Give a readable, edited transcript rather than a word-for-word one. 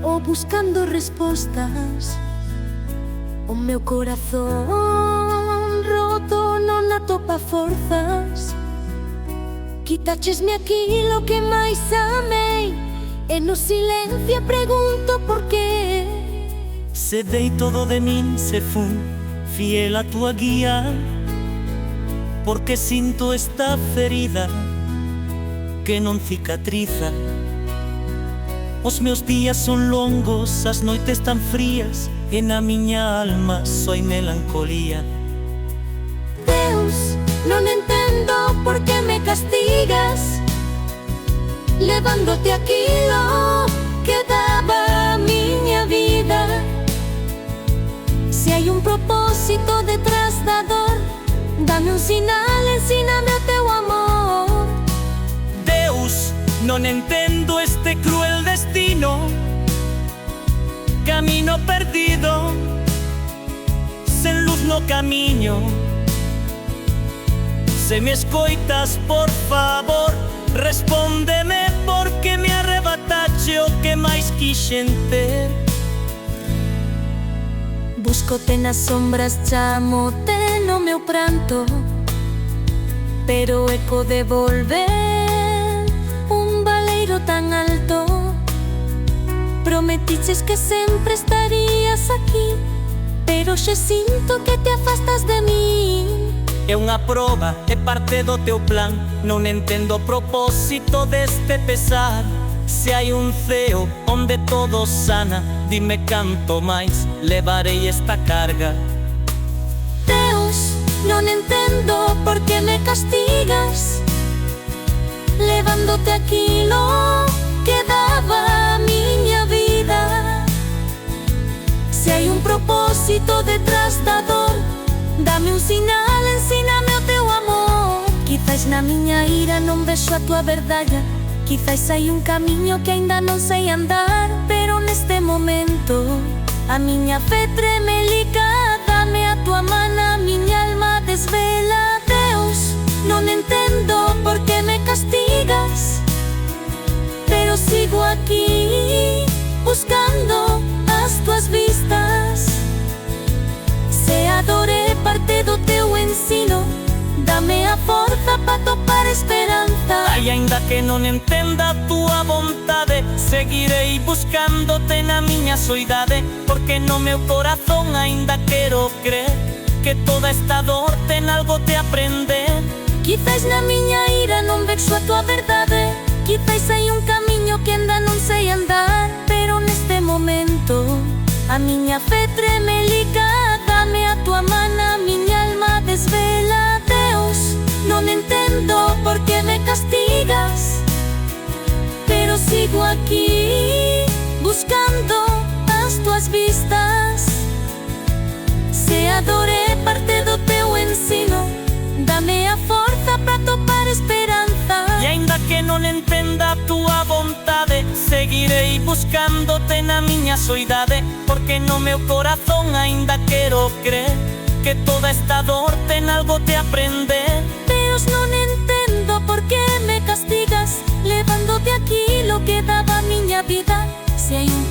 ou buscando respostas. O meu corazón roto non atopa forzas. Quitachesme aquilo que máis amei, e no silencio pregunto por qué. Se dei todo de min, se fun fiel a tua guía, porque sinto esta ferida que non cicatriza. Os meus días son longos, as noites tan frías, e na miña alma só hai melancolía. Deus, non entendo por que me castigas, levándote aquilo que daba a miña vida. Se hai un propósito detrás da dor, dame un sinal, ensíname o teu amor. Deus, non entendo este cruel destino, camino perdido, sen luz no camiño. Se me escoitas, por favor, respóndeme, porque me arrebatache o que máis quixen ter. Buscote nas sombras, chamote no meu pranto, pero o eco de volver un baleiro tan alto. Prometiches que sempre estarías aquí, pero xe sinto que te afastas de min. É unha proba, é parte do teu plan. Non entendo o propósito deste pesar. Se hai un ceo onde todo sana, dime canto máis levarei esta carga. Deus, non entendo por que me castigas, levándote aquilo que daba a miña vida. Se hai un propósito detrás da dor, dame un sinal, ensíname o teu amor. Quizais na miña ira non vexo a tua verdade, quizais hai un camiño que aínda non sei andar, pero neste momento a miña fe tremelica. Dame a tua mana, miña alma desvela. Deus, non entendo por que me castigas, pero sigo aquí buscando as tuas vistas. Se a dor é parte do teu ensino, dame a forza pa topar esperanza. Ai, aínda que non entenda a tua vontade, seguirei buscándote na miña soidade, porque no meu corazón aínda quero crer que toda esta dor ten algo te aprender. Quizais na miña ira non vexo a tua verdade, quizais hai un camiño que aínda non sei andar, pero neste momento a miña fe tremelica. Dame a tua mana, miña alma desvela. Deus, non entendo por que me castigas, pero sigo aquí buscando as tuas vistas. Se a dor é parte do teu ensino, dame a forza para topar esperanza. E aínda que non entenda a tua vontade, seguirei buscándote na miña soidade, porque no meu corazón aínda quero crer que toda esta dor ten algo te aprender. Deus, non entendo por que me castigas, levándote aquilo que daba a miña vida. Se hai un